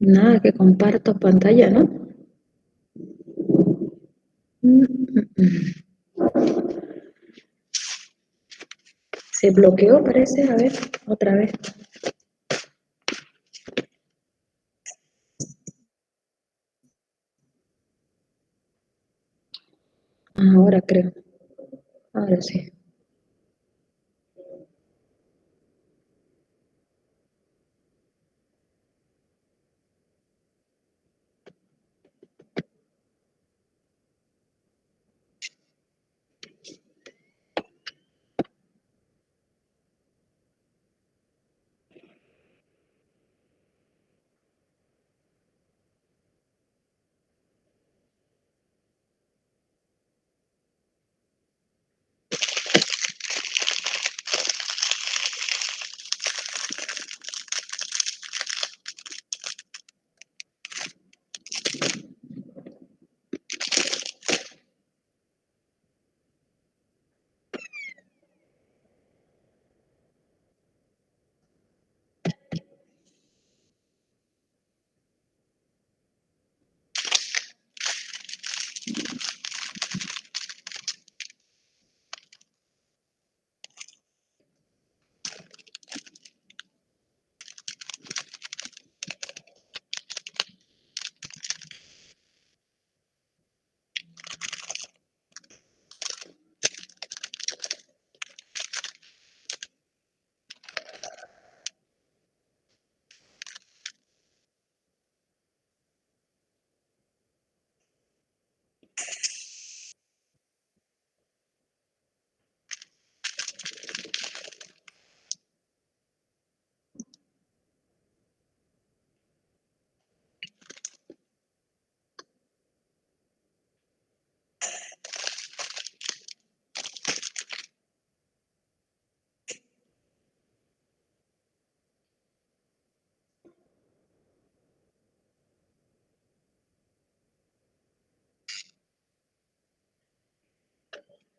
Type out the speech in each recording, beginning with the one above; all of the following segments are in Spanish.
Nada, que comparto pantalla, ¿no? Mm, mm, Se bloqueó, parece. A ver, otra vez. Ahora creo. Ahora sí.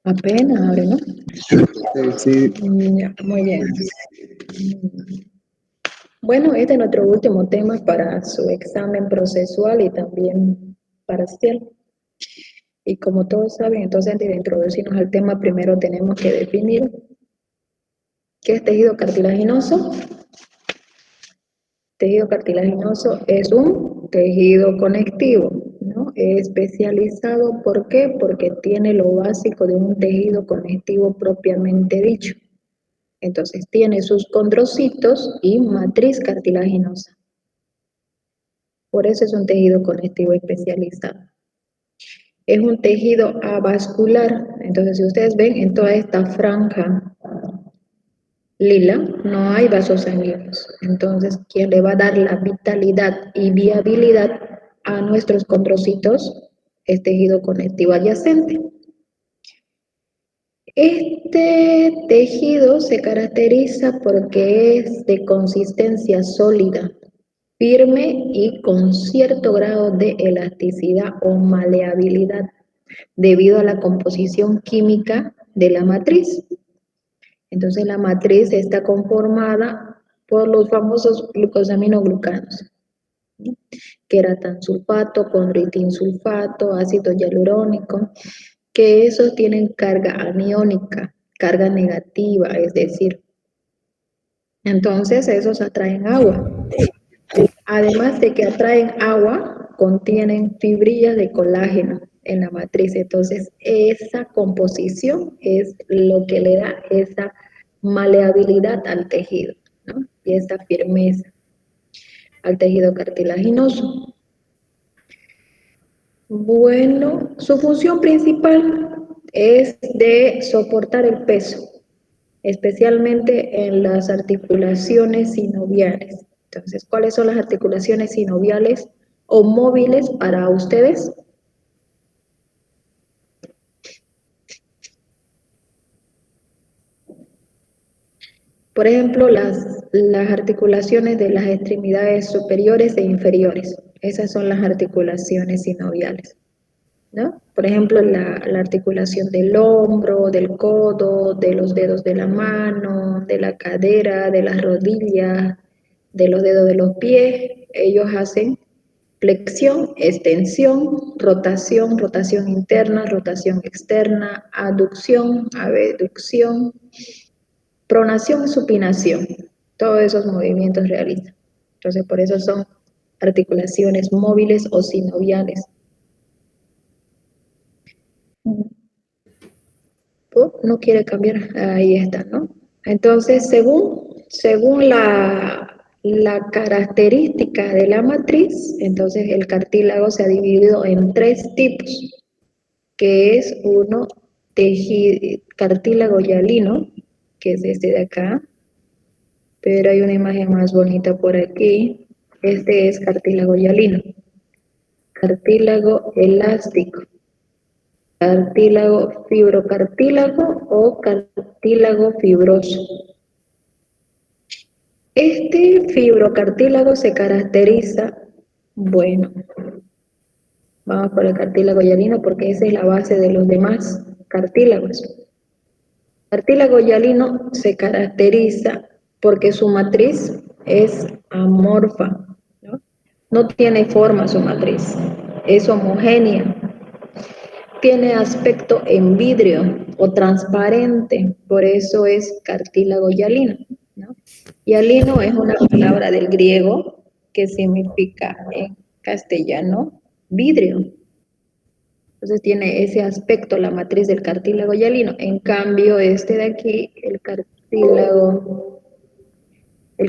Apenas abre, ¿no? Sí. Ya, muy bien. Bueno, este es nuestro último tema para su examen procesual y también parcial. Y como todos saben, entonces antes de introducirnos al tema, primero tenemos que definir qué es tejido cartilaginoso. Tejido cartilaginoso es un tejido conectivo, ¿no? Especializado, ¿por qué? Porque tiene lo básico de un tejido conectivo propiamente dicho. Entonces tiene sus condrocitos y matriz cartilaginosa. Por eso es un tejido conectivo especializado. Es un tejido avascular. Entonces, si ustedes ven en toda esta franja lila, no hay vasos sanguíneos. Entonces, ¿quién le va a dar la vitalidad y viabilidad a nuestros condrocitos? Es tejido conectivo adyacente. Este tejido se caracteriza porque es de consistencia sólida, firme y con cierto grado de elasticidad o maleabilidad debido a la composición química de la matriz. Entonces la matriz está conformada por los famosos glucosaminoglucanos, ¿no? Queratansulfato, condroitinsulfato, ácido hialurónico, que esos tienen carga aniónica, carga negativa, es decir, entonces esos atraen agua. Además de que atraen agua, contienen fibrillas de colágeno en la matriz. Entonces, esa composición es lo que le da esa maleabilidad al tejido, ¿no? Y esa firmeza al tejido cartilaginoso. Bueno, su función principal es de soportar el peso, especialmente en las articulaciones sinoviales. Entonces, ¿cuáles son las articulaciones sinoviales o móviles para ustedes? Por ejemplo, las articulaciones de las extremidades superiores e inferiores. Esas son las articulaciones sinoviales, ¿no? Por ejemplo, la articulación del hombro, del codo, de los dedos de la mano, de la cadera, de las rodillas, de los dedos de los pies. Ellos hacen flexión, extensión, rotación interna, rotación externa, aducción, abducción, pronación y supinación. Todos esos movimientos realizan. Entonces, por eso son articulaciones móviles o sinoviales. No quiere cambiar, ahí está, ¿no? Entonces, según la característica de la matriz, entonces el cartílago se ha dividido en 3 tipos, que es uno, cartílago hialino, que es este de acá, pero hay una imagen más bonita por aquí. Este es cartílago hialino. Cartílago elástico. Cartílago fibrocartílago o cartílago fibroso. Este fibrocartílago se caracteriza, bueno, vamos por el cartílago hialino porque esa es la base de los demás cartílagos. Cartílago hialino se caracteriza porque su matriz es amorfa, ¿no? No tiene forma su matriz, es homogénea. Tiene aspecto en vidrio o transparente, por eso es cartílago hialino, ¿no? Hialino es una palabra del griego que significa en castellano vidrio. Entonces tiene ese aspecto la matriz del cartílago hialino. En cambio, este de aquí, el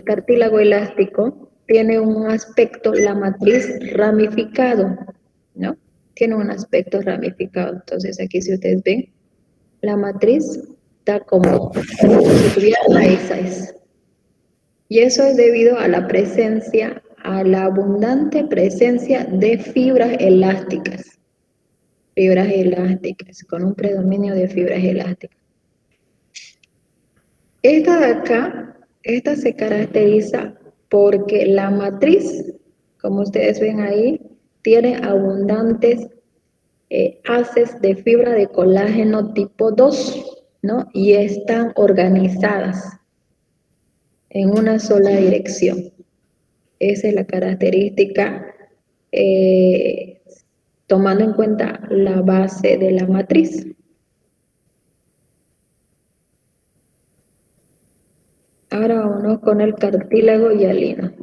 cartílago elástico, tiene un aspecto, la matriz ramificado, ¿no? Tiene un aspecto ramificado. Entonces aquí si ustedes ven, la matriz está como si tuviera raíces. Y eso es debido a la presencia, a la abundante presencia de fibras elásticas. Fibras elásticas, con un predominio de fibras elásticas. Esta de acá, esta se caracteriza porque la matriz, como ustedes ven ahí, tiene abundantes haces de fibra de colágeno tipo 2, ¿no? Y están organizadas en una sola dirección. Esa es la característica, tomando en cuenta la base de la matriz. Ahora vámonos con el cartílago hialino.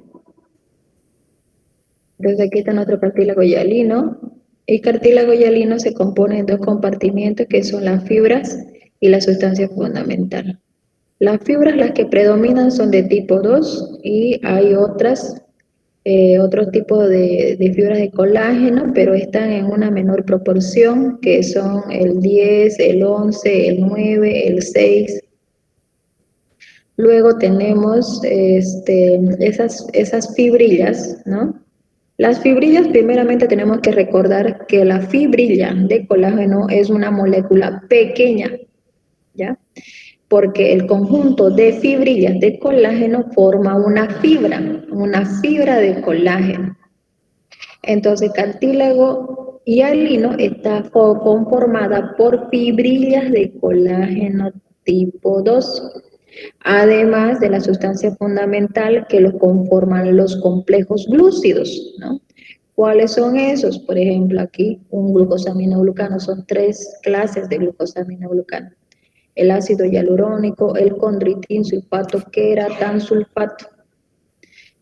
Entonces aquí está nuestro cartílago hialino. El cartílago hialino se compone de 2 compartimientos que son las fibras y la sustancia fundamental. Las fibras, las que predominan, son de tipo 2 y hay otros tipos de fibras de colágeno, pero están en una menor proporción, que son el 10, el 11, el 9, el 6. Luego tenemos esas fibrillas, ¿no? Las fibrillas, primeramente tenemos que recordar que la fibrilla de colágeno es una molécula pequeña, ¿ya? Porque el conjunto de fibrillas de colágeno forma una fibra de colágeno. Entonces, cartílago hialino está conformada por fibrillas de colágeno tipo 2, además de la sustancia fundamental que lo conforman los complejos glúcidos, ¿no? ¿Cuáles son esos? Por ejemplo, aquí un glucosaminoglucano, son 3 clases de glucosaminoglucano. El ácido hialurónico, el condritin sulfato, queratan sulfato.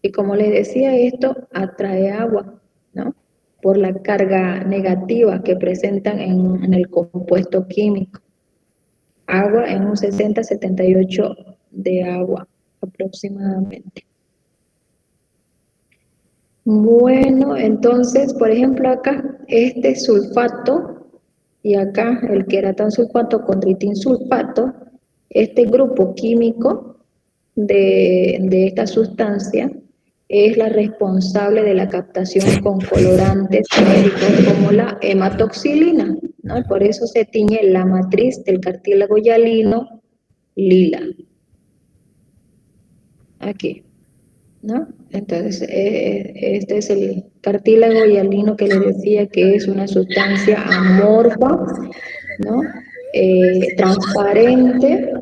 Y como les decía, esto atrae agua, ¿no? Por la carga negativa que presentan en el compuesto químico. Agua en un 60-78 de agua aproximadamente. Bueno, entonces, por ejemplo, acá este sulfato y acá el queratan sulfato con tritin sulfato, este grupo químico de esta sustancia es la responsable de la captación con colorantes químicos como la hematoxilina, ¿no? Por eso se tiñe la matriz del cartílago hialino lila. Aquí, ¿no? Entonces, este es el cartílago hialino que les decía que es una sustancia amorfa, ¿no? Transparente,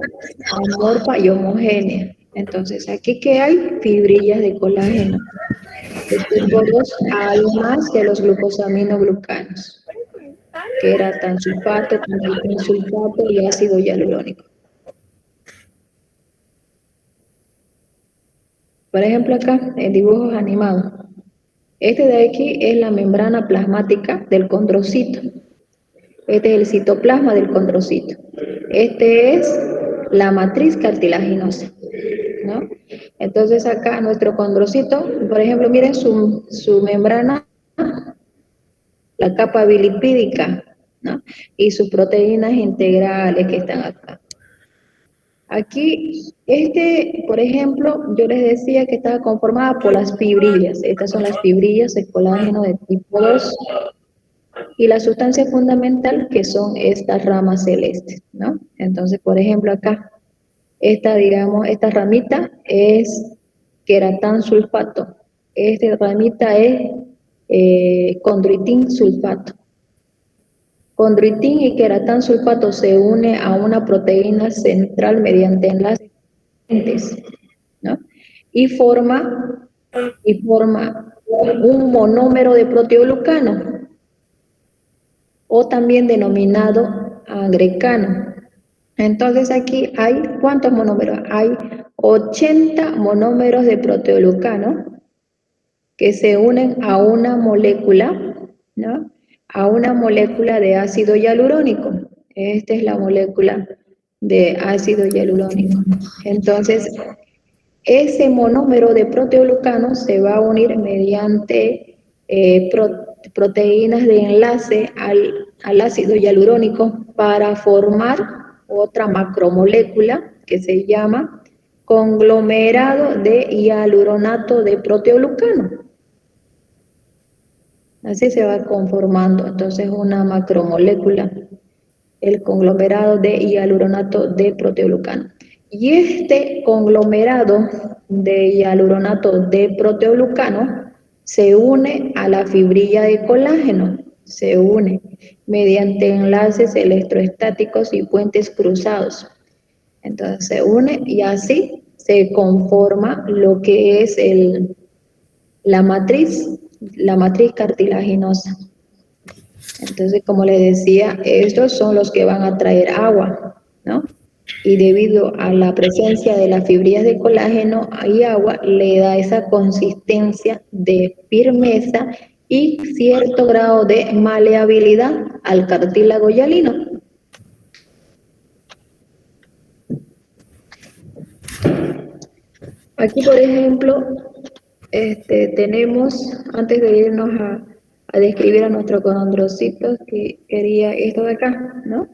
amorfa y homogénea. Entonces, aquí que hay fibrillas de colágeno de tipo 2, además de los glucosaminoglucanos, que era tansulfato, sulfato y ácido hialurónico. Por ejemplo, acá en dibujos animados, este de aquí es la membrana plasmática del condrocito. Este es el citoplasma del condrocito. Este es la matriz cartilaginosa, ¿no? Entonces acá nuestro condrocito, por ejemplo, miren su membrana, la capa bilipídica, ¿no? Y sus proteínas integrales que están acá. Aquí, por ejemplo, yo les decía que estaba conformada por las fibrillas. Estas son las fibrillas de colágeno de tipo 2 y la sustancia fundamental que son estas ramas celestes, ¿no? Entonces, por ejemplo, acá, esta ramita es queratán sulfato. Esta ramita es condroitín sulfato. Condroitín y queratán sulfato se une a una proteína central mediante enlaces, ¿no? Y forma un monómero de proteoglucano, o también denominado agrecano. Entonces aquí hay, ¿cuántos monómeros? Hay 80 monómeros de proteoglucano que se unen a una molécula, ¿no? A una molécula de ácido hialurónico. Esta es la molécula de ácido hialurónico. Entonces, ese monómero de proteoglucano se va a unir mediante proteínas de enlace al ácido hialurónico para formar otra macromolécula que se llama conglomerado de hialuronato de proteoglucano. Así se va conformando entonces una macromolécula, el conglomerado de hialuronato de proteoglucano. Y este conglomerado de hialuronato de proteoglucano se une a la fibrilla de colágeno, se une mediante enlaces electroestáticos y puentes cruzados. Entonces se une y así se conforma lo que es la matriz cartilaginosa. Entonces, como les decía, estos son los que van a traer agua, ¿no? Y debido a la presencia de las fibrillas de colágeno y agua, le da esa consistencia de firmeza y cierto grado de maleabilidad al cartílago hialino. Aquí, por ejemplo, tenemos, antes de irnos a describir a nuestro condrocito, que quería esto de acá, ¿no?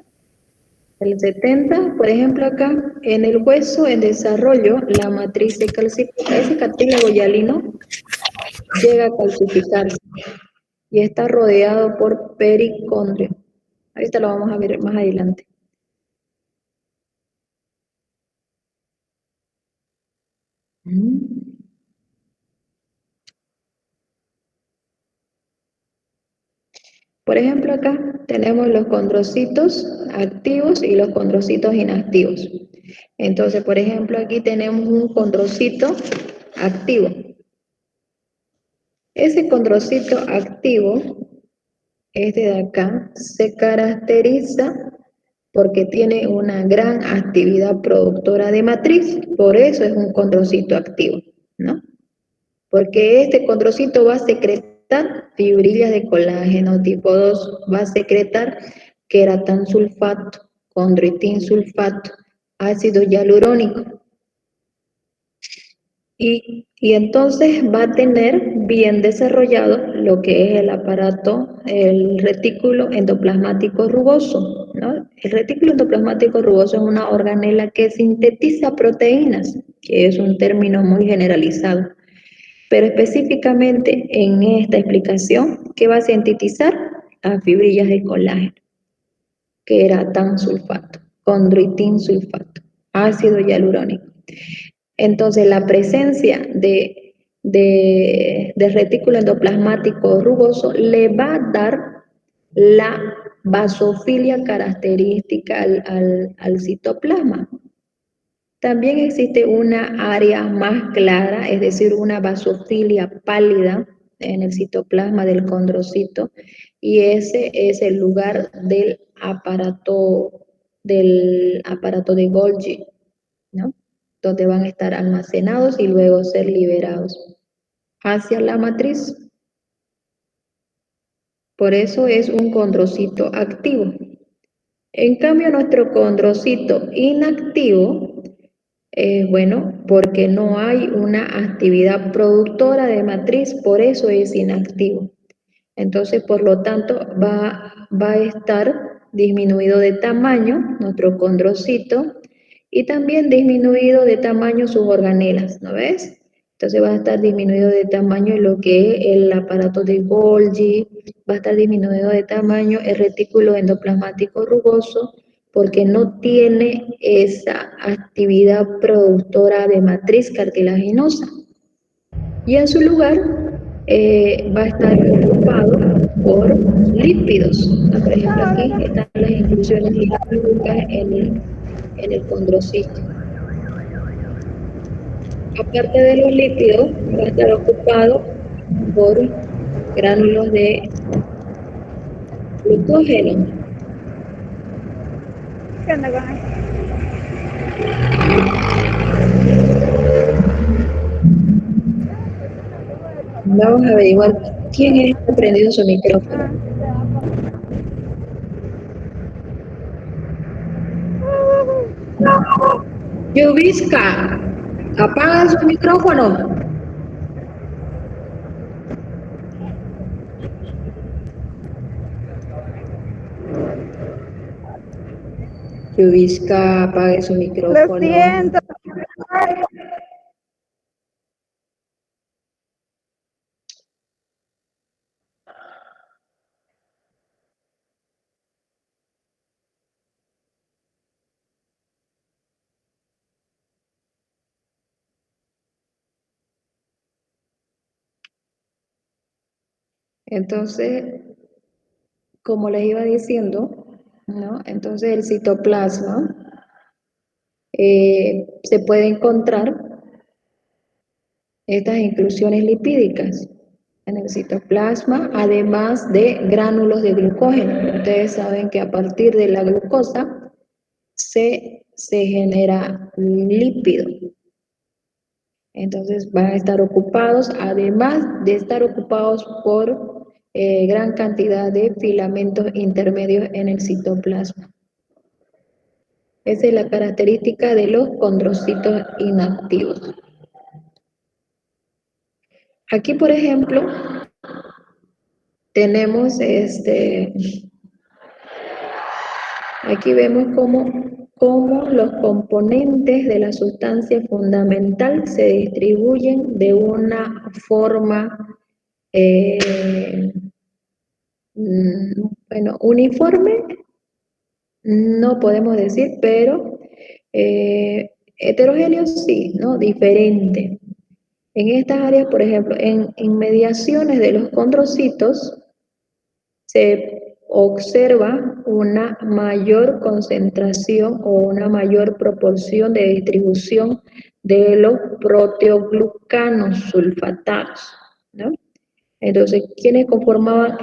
El 70, por ejemplo, acá, en el hueso en desarrollo, la matriz se calcifica, ese cartílago hialino llega a calcificarse y está rodeado por pericondrio. Ahorita lo vamos a ver más adelante. Por ejemplo, acá tenemos los condrocitos activos y los condrocitos inactivos. Entonces, por ejemplo, aquí tenemos un condrocito activo. Ese condrocito activo, este de acá, se caracteriza porque tiene una gran actividad productora de matriz, por eso es un condrocito activo, ¿no? Porque este condrocito va a secretar fibrillas de colágeno tipo 2, va a secretar queratán sulfato, condroitín sulfato, ácido hialurónico. Y entonces va a tener bien desarrollado lo que es el aparato, el retículo endoplasmático rugoso, ¿no? El retículo endoplasmático rugoso es una organela que sintetiza proteínas, que es un término muy generalizado. Pero específicamente en esta explicación, ¿qué va a sintetizar? Las fibrillas de colágeno, queratán sulfato, condroitín sulfato, ácido hialurónico. Entonces, la presencia de retículo endoplasmático rugoso le va a dar la basofilia característica al citoplasma. También existe una área más clara, es decir, una basofilia pálida en el citoplasma del condrocito, y ese es el lugar del aparato de Golgi, ¿no? Donde van a estar almacenados y luego ser liberados hacia la matriz. Por eso es un condrocito activo. En cambio, nuestro condrocito inactivo, bueno, porque no hay una actividad productora de matriz, por eso es inactivo. Entonces, por lo tanto, va a estar disminuido de tamaño nuestro condrocito y también disminuido de tamaño sus organelas, ¿no ves? Entonces va a estar disminuido de tamaño lo que es el aparato de Golgi, va a estar disminuido de tamaño el retículo endoplasmático rugoso, porque no tiene esa actividad productora de matriz cartilaginosa. Y en su lugar va a estar ocupado por lípidos. Por ejemplo, aquí están las inclusiones lipídicas en el condrocito. Aparte de los lípidos, va a estar ocupado por gránulos de glucógeno. ¿Qué onda con eso? Vamos a averiguar quién es que ha prendido su micrófono. Yuvisca, apaga su micrófono. Yuvisca, apague su micrófono. Lo siento. Entonces, como les iba diciendo, ¿no? Entonces el citoplasma se puede encontrar estas inclusiones lipídicas en el citoplasma, además de gránulos de glucógeno. Ustedes saben que a partir de la glucosa se genera lípido. Entonces van a estar ocupados, además de estar ocupados por gran cantidad de filamentos intermedios en el citoplasma. Esa es la característica de los condrocitos inactivos. Aquí, por ejemplo, tenemos aquí vemos cómo los componentes de la sustancia fundamental se distribuyen de una forma, bueno, uniforme, no podemos decir, pero heterogéneo sí, ¿no? Diferente. En estas áreas, por ejemplo, en inmediaciones de los condrocitos, se observa una mayor concentración o una mayor proporción de distribución de los proteoglucanos sulfatados, ¿no? Entonces, ¿quiénes conformaban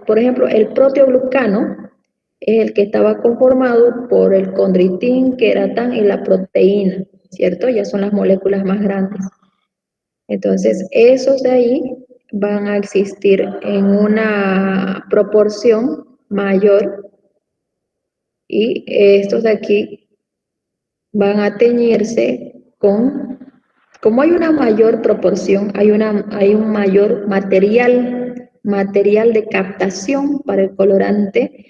por ejemplo, el proteoglucano? Es el que estaba conformado por el condritín, queratán y la proteína, ¿cierto? Ya son las moléculas más grandes. Entonces, esos de ahí van a existir en una proporción mayor y estos de aquí van a teñirse como hay una mayor proporción, hay un mayor material de captación para el colorante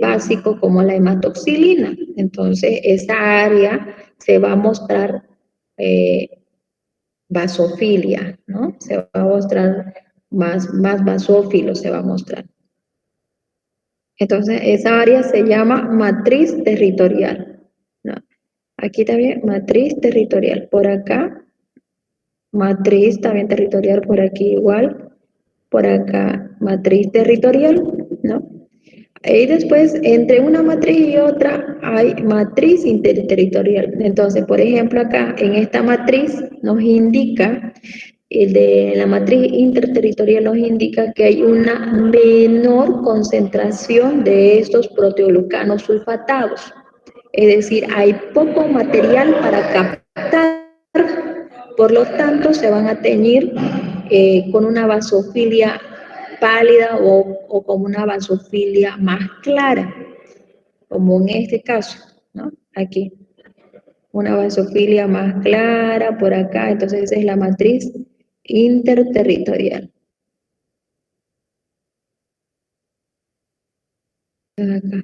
básico como la hematoxilina. Entonces, esa área se va a mostrar basofilia, ¿no? Se va a mostrar más basófilo, se va a mostrar. Entonces, esa área se llama matriz territorial, ¿no? Aquí también matriz territorial, por acá, matriz también territorial, por aquí igual, por acá, matriz territorial, ¿no? Y después, entre una matriz y otra, hay matriz interterritorial. Entonces, por ejemplo, acá en esta matriz nos indica, el de la matriz interterritorial nos indica que hay una menor concentración de estos proteoglucanos sulfatados. Es decir, hay poco material para captar, por lo tanto, se van a teñir con una basofilia pálida o como una basofilia más clara, como en este caso, ¿no? Aquí, una basofilia más clara por acá, entonces esa es la matriz interterritorial. Acá.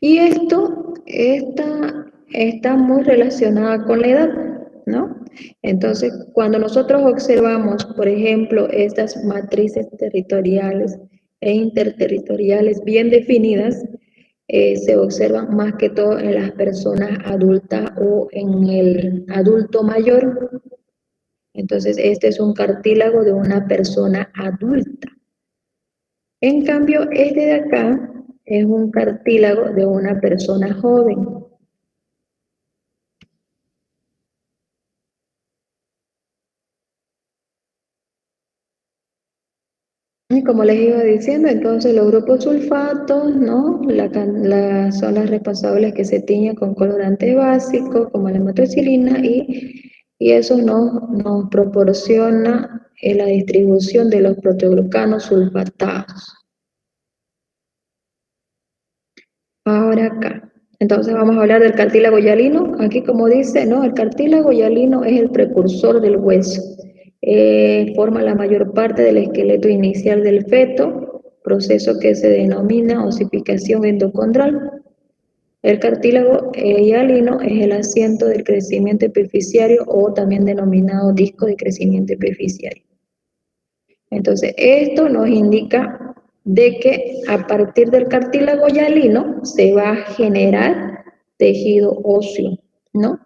Y esto está muy relacionada con la edad, ¿no? Entonces, cuando nosotros observamos, por ejemplo, estas matrices territoriales e interterritoriales bien definidas, se observan más que todo en las personas adultas o en el adulto mayor. Entonces, este es un cartílago de una persona adulta. En cambio, este de acá es un cartílago de una persona joven. Y como les iba diciendo, entonces los grupos sulfatos, ¿no? Son las responsables que se tiñen con colorantes básicos como la hematoxilina y eso nos proporciona la distribución de los proteoglucanos sulfatados. Ahora acá. Entonces vamos a hablar del cartílago hialino. Aquí como dice, ¿no? El cartílago hialino es el precursor del hueso. Forma la mayor parte del esqueleto inicial del feto, proceso que se denomina osificación endocondral. El cartílago hialino es el asiento del crecimiento epificiario o también denominado disco de crecimiento epificiario. Entonces, esto nos indica de que a partir del cartílago hialino se va a generar tejido óseo, ¿no?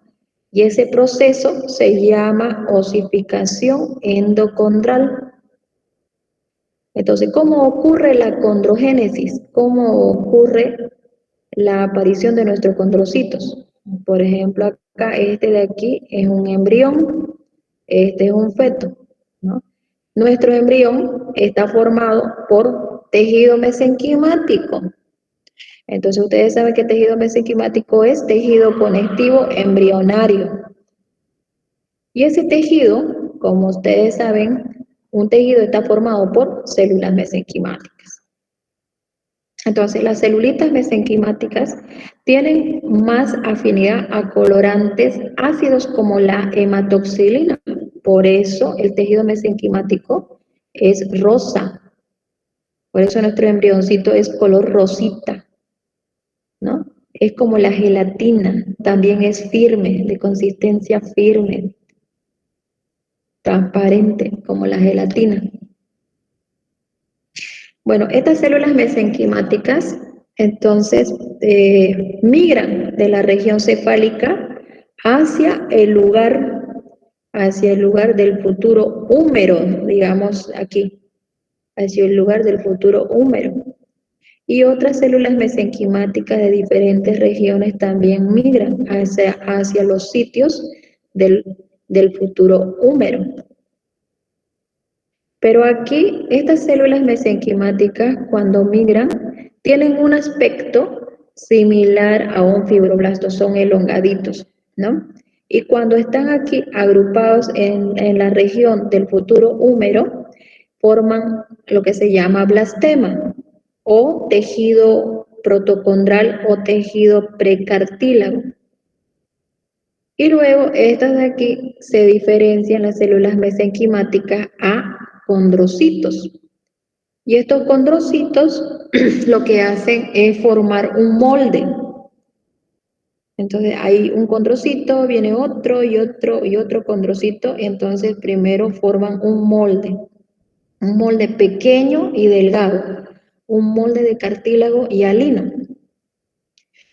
Y ese proceso se llama osificación endocondral. Entonces, ¿cómo ocurre la condrogénesis? ¿Cómo ocurre la aparición de nuestros condrocitos? Por ejemplo, acá este de aquí es un embrión, este es un feto, ¿no? Nuestro embrión está formado por tejido mesenquimático. Entonces ustedes saben que tejido mesenquimático es tejido conectivo embrionario. Y ese tejido, como ustedes saben, un tejido está formado por células mesenquimáticas. Entonces las celulitas mesenquimáticas tienen más afinidad a colorantes ácidos como la hematoxilina. Por eso el tejido mesenquimático es rosa. Por eso nuestro embrioncito es color rosita, ¿no? Es como la gelatina, también es firme, de consistencia firme, transparente, como la gelatina. Bueno, estas células mesenquimáticas entonces migran de la región cefálica hacia el lugar del futuro húmero, digamos aquí, hacia el lugar del futuro húmero. Y otras células mesenquimáticas de diferentes regiones también migran hacia los sitios del futuro húmero. Pero aquí, estas células mesenquimáticas, cuando migran, tienen un aspecto similar a un fibroblasto, son elongaditos, ¿no? Y cuando están aquí agrupados en la región del futuro húmero, forman lo que se llama blastema, o tejido protocondral o tejido precartílago. Y luego estas de aquí se diferencian las células mesenquimáticas a condrocitos. Y estos condrocitos lo que hacen es formar un molde. Entonces hay un condrocito, viene otro y otro y otro condrocito, entonces primero forman un molde pequeño y delgado, un molde de cartílago hialino.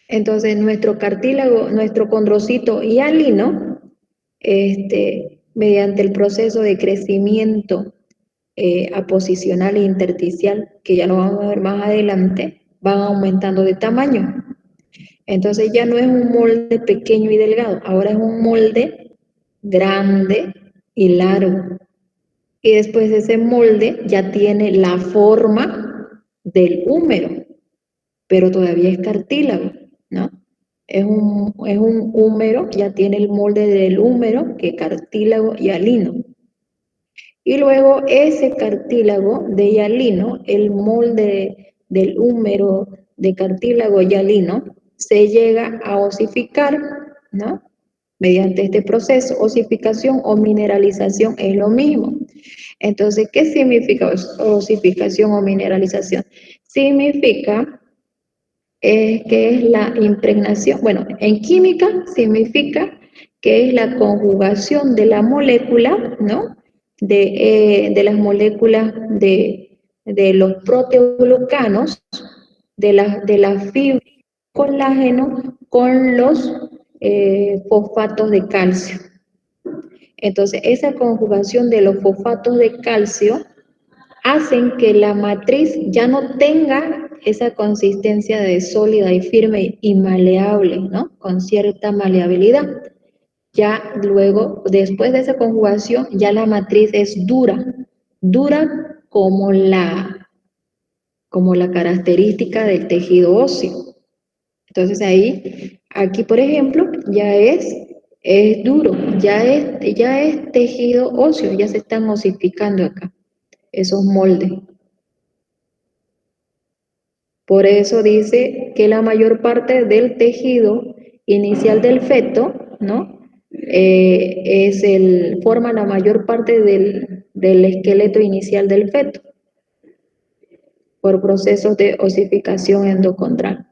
Entonces nuestro cartílago, nuestro condrocito hialino, mediante el proceso de crecimiento aposicional e intersticial, que ya lo vamos a ver más adelante, van aumentando de tamaño. Entonces ya no es un molde pequeño y delgado, ahora es un molde grande y largo. Y después ese molde ya tiene la forma del húmero, pero todavía es cartílago, ¿no? Es un húmero, ya tiene el molde del húmero, que cartílago y hialino. Y luego ese cartílago de hialino, el molde del húmero de cartílago hialino, se llega a osificar, ¿no? Mediante este proceso, osificación o mineralización es lo mismo. Entonces, ¿qué significa osificación o mineralización? Significa que es la impregnación, bueno, en química significa que es la conjugación de la molécula, ¿no? De las moléculas de los proteoglucanos, de la fibra colágeno con los fosfatos de calcio. Entonces, esa conjugación de los fosfatos de calcio hacen que la matriz ya no tenga esa consistencia de sólida y firme y maleable, ¿no? Con cierta maleabilidad. Ya luego, después de esa conjugación, ya la matriz es dura, dura como la característica del tejido óseo. Entonces ahí, aquí por ejemplo, ya es duro, ya es tejido óseo, ya se están osificando acá esos moldes. Por eso dice que la mayor parte del tejido inicial del feto, ¿no? Forma la mayor parte del esqueleto inicial del feto por procesos de osificación endocondral.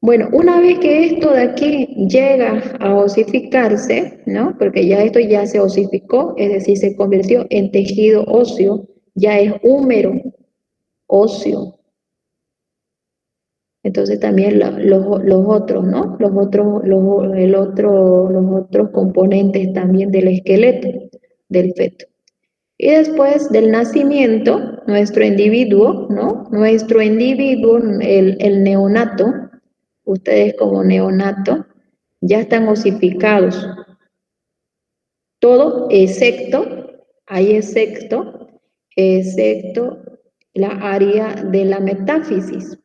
Bueno, una vez que esto de aquí llega a osificarse, ¿no? Porque ya esto ya se osificó, es decir, se convirtió en tejido óseo, ya es húmero óseo. Entonces también los otros, ¿no? Los otros componentes también del esqueleto del feto. Y después del nacimiento, nuestro individuo, ¿no? Nuestro individuo, el neonato, ustedes como neonato, ya están osificados. Todo excepto la área de la metáfisis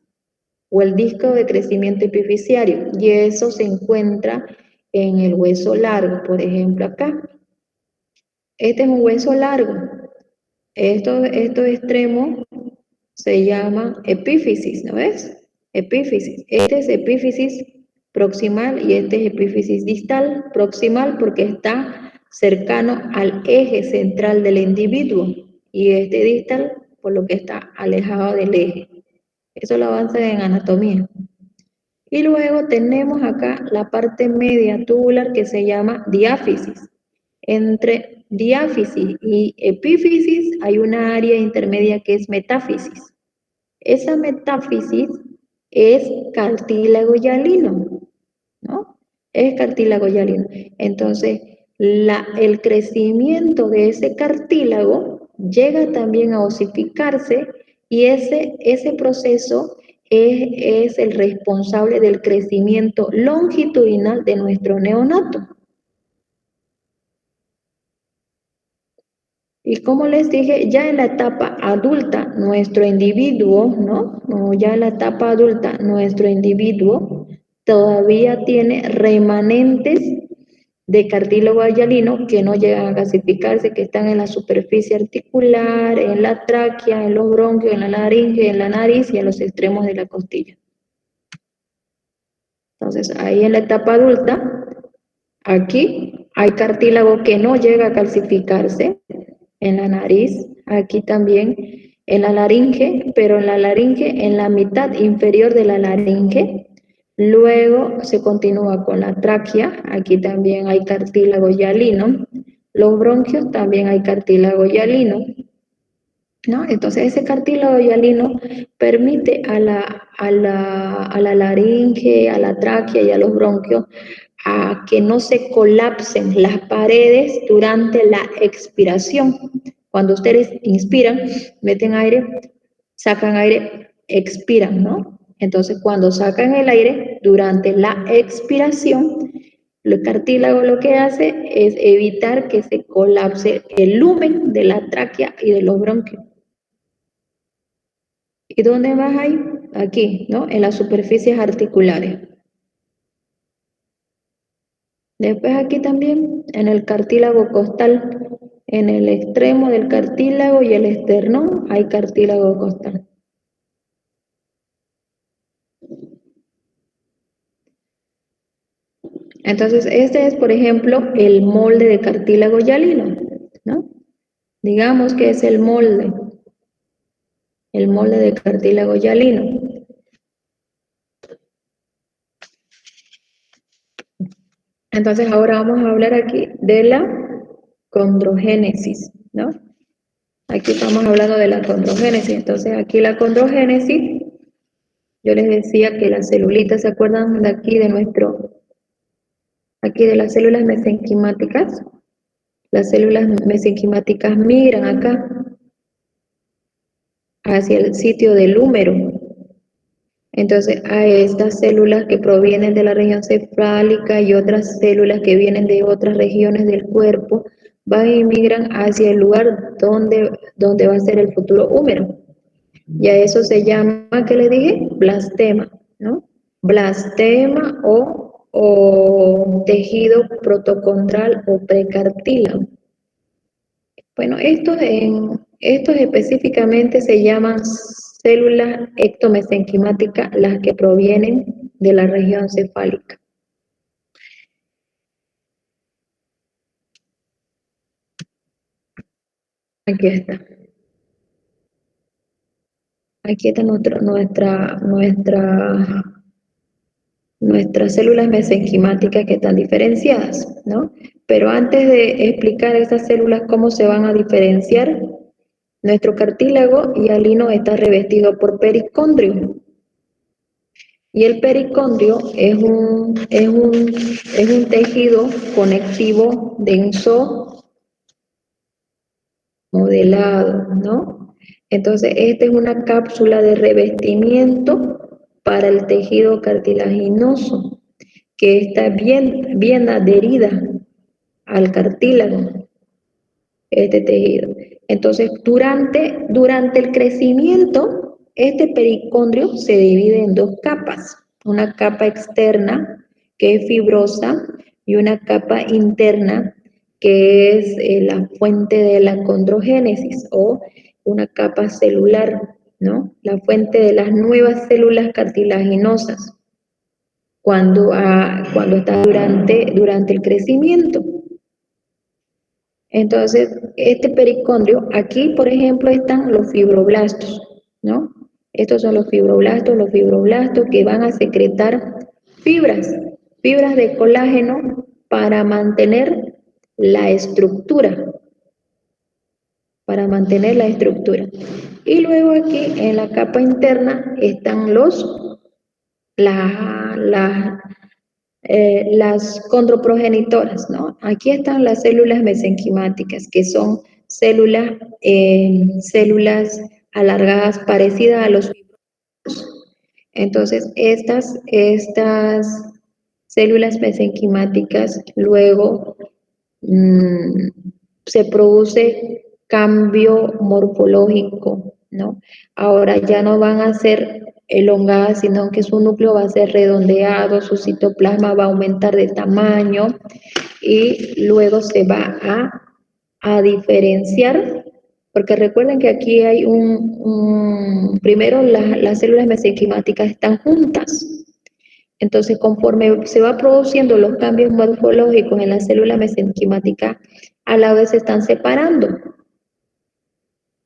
o el disco de crecimiento epifisiario, y eso se encuentra en el hueso largo, por ejemplo acá. Este es un hueso largo. Estos extremos se llaman epífisis, ¿no ves? Epífisis. Este es epífisis proximal y este es epífisis distal. Proximal porque está cercano al eje central del individuo y este distal por lo que está alejado del eje. Eso lo avanza en anatomía. Y luego tenemos acá la parte media tubular que se llama diáfisis. Entre diáfisis y epífisis hay una área intermedia que es metáfisis. Esa metáfisis es cartílago hialino, ¿no? Es cartílago hialino. Entonces, el crecimiento de ese cartílago llega también a osificarse y ese proceso es el responsable del crecimiento longitudinal de nuestro neonato. Y como les dije, ya en la etapa adulta, nuestro individuo, ¿no? Ya en la etapa adulta, nuestro individuo todavía tiene remanentes de cartílago hialino que no llegan a gasificarse, que están en la superficie articular, en la tráquea, en los bronquios, en la laringe, en la nariz y en los extremos de la costilla. Entonces, ahí en la etapa adulta, aquí hay cartílago que no llega a calcificarse en la nariz, aquí también en la laringe, pero en la laringe, en la mitad inferior de la laringe. Luego se continúa con la tráquea, aquí también hay cartílago hialino. Los bronquios también hay cartílago hialino, ¿no? Entonces ese cartílago hialino permite a la laringe, a la tráquea y a los bronquios a que no se colapsen las paredes durante la expiración. Cuando ustedes inspiran, meten aire, sacan aire, expiran, ¿no? Entonces, cuando sacan el aire, durante la expiración, el cartílago lo que hace es evitar que se colapse el lumen de la tráquea y de los bronquios. ¿Y dónde más hay? Aquí, ¿no? En las superficies articulares. Después aquí también, en el cartílago costal, en el extremo del cartílago y el esternón hay cartílago costal. Entonces, este es, por ejemplo, el molde de cartílago hialino, ¿no? Digamos que es el molde de cartílago hialino. Entonces, ahora vamos a hablar aquí de la condrogénesis, ¿no? Aquí estamos hablando de la condrogénesis. Entonces, aquí la condrogénesis, yo les decía que las celulitas, ¿se acuerdan de aquí de aquí de las células mesenquimáticas? Las células mesenquimáticas migran acá hacia el sitio del húmero. Entonces, a estas células que provienen de la región cefálica y otras células que vienen de otras regiones del cuerpo, van y migran hacia el lugar donde va a ser el futuro húmero. Y a eso se llama, ¿qué le dije? Blastema, ¿no? Blastema o tejido protocondral o precartílago. Bueno, estos específicamente se llaman células ectomesenquimáticas, las que provienen de la región cefálica. Aquí está. Aquí está nuestras células mesenquimáticas que están diferenciadas, ¿no? Pero antes de explicar esas células cómo se van a diferenciar, nuestro cartílago hialino está revestido por pericondrio. Y el pericondrio es un tejido conectivo denso modelado, ¿no? Entonces, esta es una cápsula de revestimiento para el tejido cartilaginoso, que está bien adherida al cartílago, este tejido. Entonces, durante el crecimiento, este pericondrio se divide en dos capas, una capa externa que es fibrosa y una capa interna que es la fuente de la condrogénesis o una capa celular, ¿no? La fuente de las nuevas células cartilaginosas cuando está durante el crecimiento. Entonces, este pericondrio, aquí por ejemplo están los fibroblastos, ¿no? Estos son los fibroblastos que van a secretar fibras de colágeno para mantener la estructura, Y luego aquí en la capa interna están las condroprogenitoras, ¿no? Aquí están las células mesenquimáticas, que son células alargadas parecidas a los fibroblastos. Entonces, estas células mesenquimáticas luego se produce cambio morfológico, ¿no? Ahora ya no van a ser elongadas, sino que su núcleo va a ser redondeado, su citoplasma va a aumentar de tamaño y luego se va a diferenciar, porque recuerden que aquí hay primero las células mesenquimáticas están juntas. Entonces, conforme se va produciendo los cambios morfológicos en la célula mesenquimática, a la vez se están separando.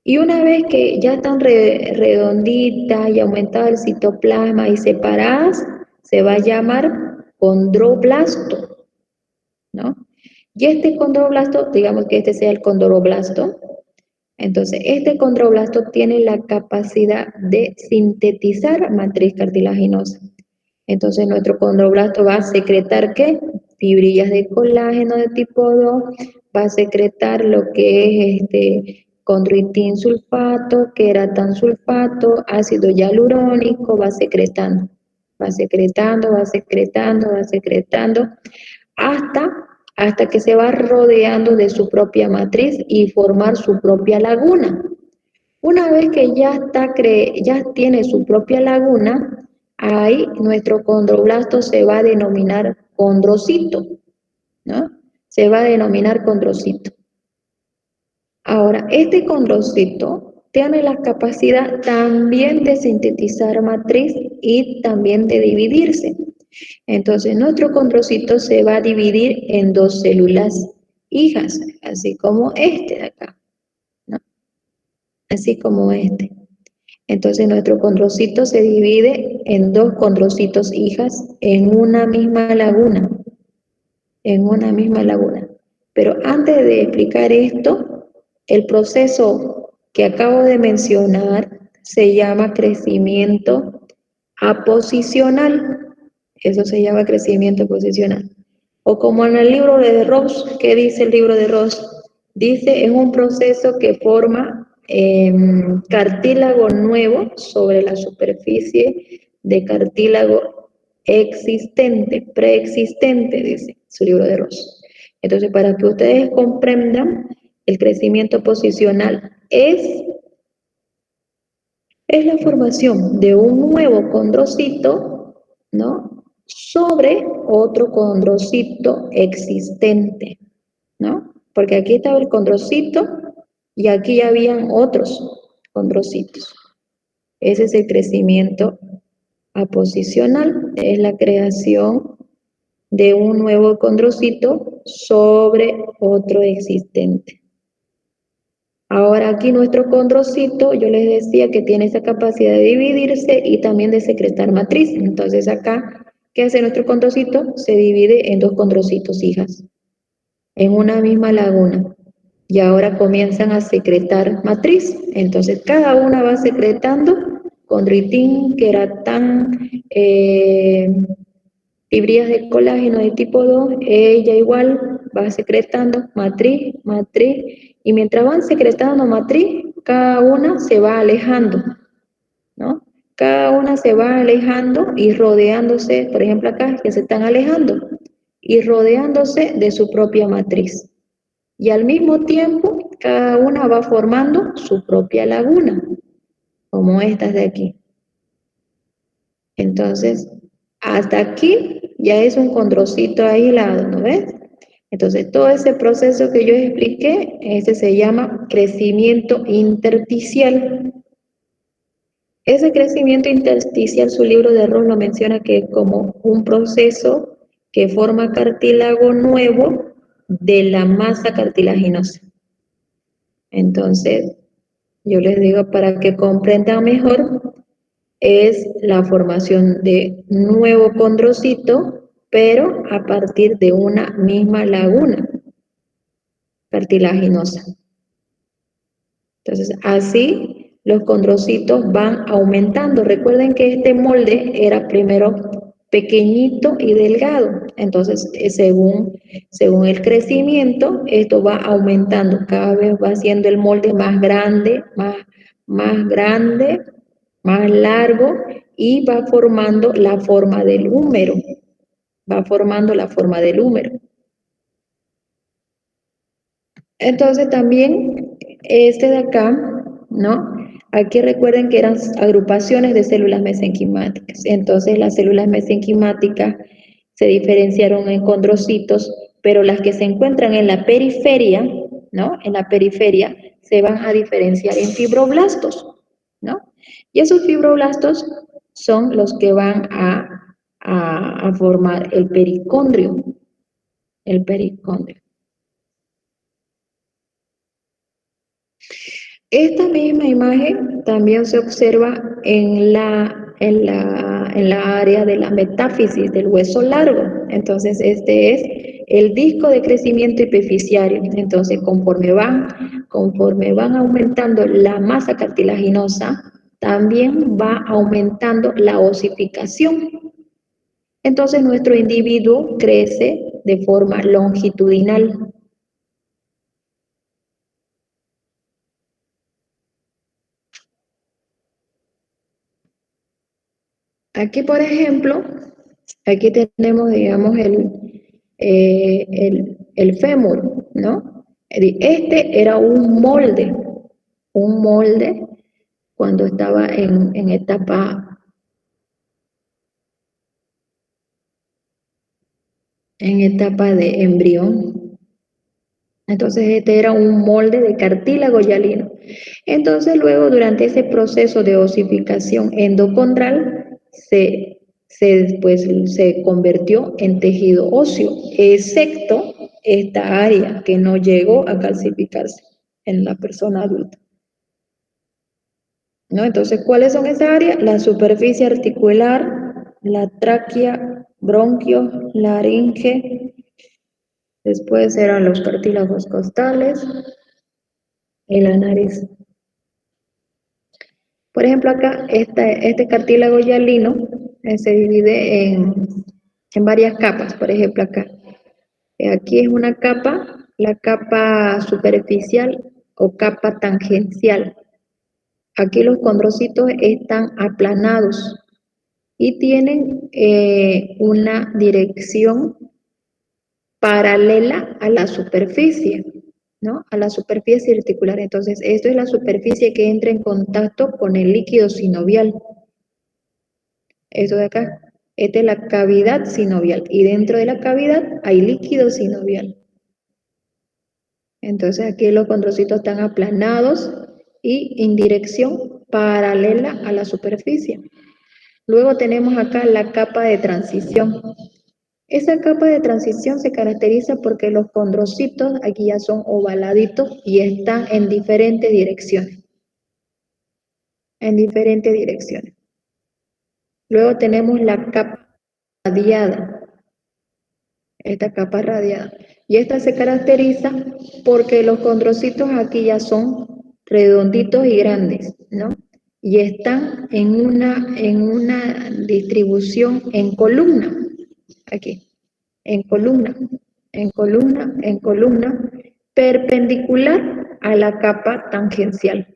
Y una vez que ya están redonditas y aumentado el citoplasma y separadas, se va a llamar condroblasto, ¿no? Y este condroblasto, digamos que este sea el condroblasto, entonces este condroblasto tiene la capacidad de sintetizar matriz cartilaginosa. Entonces nuestro condroblasto va a secretar ¿qué? Fibrillas de colágeno de tipo 2, va a secretar lo que es Condroitin sulfato, queratan sulfato, ácido hialurónico, va secretando, va secretando, va secretando, va secretando, hasta que se va rodeando de su propia matriz y formar su propia laguna. Una vez que ya tiene su propia laguna, ahí nuestro condroblasto se va a denominar condrocito, ¿no? Se va a denominar condrocito. Ahora, este condrocito tiene la capacidad también de sintetizar matriz y también de dividirse. Entonces, nuestro condrocito se va a dividir en dos células hijas, así como este de acá, ¿no? Así como este. Entonces, nuestro condrocito se divide en dos condrocitos hijas en una misma laguna, en una misma laguna. Pero antes de explicar esto, el proceso que acabo de mencionar se llama crecimiento aposicional. Eso se llama crecimiento aposicional. O como en el libro de Ross, ¿qué dice el libro de Ross? Dice, es un proceso que forma cartílago nuevo sobre la superficie de cartílago existente, preexistente, dice su libro de Ross. Entonces, para que ustedes comprendan, el crecimiento posicional es la formación de un nuevo condrocito, ¿no? Sobre otro condrocito existente, ¿no? Porque aquí estaba el condrocito y aquí ya habían otros condrocitos. Ese es el crecimiento aposicional, es la creación de un nuevo condrocito sobre otro existente. Ahora aquí nuestro condrocito, yo les decía que tiene esa capacidad de dividirse y también de secretar matriz. Entonces acá, ¿qué hace nuestro condrocito? Se divide en dos condrocitos hijas, en una misma laguna. Y ahora comienzan a secretar matriz. Entonces cada una va secretando condroitín, queratán, fibrillas de colágeno de tipo 2, ella igual va secretando matriz, matriz, y mientras van secretando matriz, cada una se va alejando, ¿no? Cada una se va alejando y rodeándose, por ejemplo acá, que se están alejando, y rodeándose de su propia matriz. Y al mismo tiempo, cada una va formando su propia laguna, como estas de aquí. Entonces, hasta aquí ya es un condrocito aislado, ¿no ves? Entonces, todo ese proceso que yo expliqué, ese se llama crecimiento intersticial. Ese crecimiento intersticial, su libro de Ross lo menciona que es como un proceso que forma cartílago nuevo de la masa cartilaginosa. Entonces, yo les digo para que comprendan mejor, es la formación de nuevo condrocito, pero a partir de una misma laguna cartilaginosa. Entonces, así los condrocitos van aumentando. Recuerden que este molde era primero pequeñito y delgado. Entonces, según el crecimiento, esto va aumentando. Cada vez va haciendo el molde más grande, más grande, más largo y va formando la forma del húmero. Va formando la forma del húmero. Entonces también este de acá, ¿no? Aquí recuerden que eran agrupaciones de células mesenquimáticas. Entonces las células mesenquimáticas se diferenciaron en condrocitos, pero las que se encuentran en la periferia, ¿no? En la periferia se van a diferenciar en fibroblastos, ¿no? Y esos fibroblastos son los que van a formar el pericondrio, el pericondrio. Esta misma imagen también se observa en la área de la metáfisis del hueso largo. Entonces, este es el disco de crecimiento epifisiario. Entonces, conforme van aumentando la masa cartilaginosa, también va aumentando la osificación. Entonces, nuestro individuo crece de forma longitudinal. Aquí, por ejemplo, aquí tenemos, digamos, el fémur, ¿no? Este era un molde cuando estaba en etapa de embrión. Entonces este era un molde de cartílago hialino. Entonces luego durante ese proceso de osificación endocondral se convirtió en tejido óseo, excepto esta área que no llegó a calcificarse en la persona adulta. ¿No? Entonces, ¿cuáles son esas áreas? La superficie articular, la tráquea, bronquios, laringe, después eran los cartílagos costales y la nariz. Por ejemplo, acá este cartílago hialino se divide en varias capas. Por ejemplo, acá. Aquí es una capa, la capa superficial o capa tangencial. Aquí los condrocitos están aplanados y tienen una dirección paralela a la superficie, ¿no? A la superficie articular. Entonces, esto es la superficie que entra en contacto con el líquido sinovial. Esto de acá. Esta es la cavidad sinovial y dentro de la cavidad hay líquido sinovial. Entonces, aquí los condrocitos están aplanados y en dirección paralela a la superficie. Luego tenemos acá la capa de transición. Esa capa de transición se caracteriza porque los condrocitos aquí ya son ovaladitos y están en diferentes direcciones. En diferentes direcciones. Luego tenemos la capa radiada. Esta capa radiada. Y esta se caracteriza porque los condrocitos aquí ya son redonditos y grandes, ¿no? Y están en una distribución en columna, aquí, en columna, en columna, en columna, perpendicular a la capa tangencial,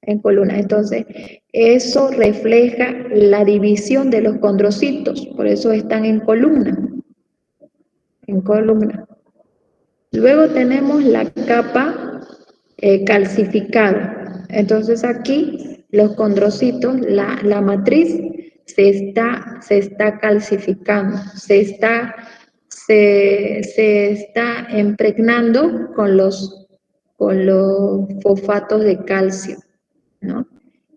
en columna. Entonces, eso refleja la división de los condrocitos, por eso están en columna, en columna. Luego tenemos la capa calcificada. Entonces aquí los condrocitos, la matriz se está calcificando, se está impregnando con los fosfatos de calcio, ¿no?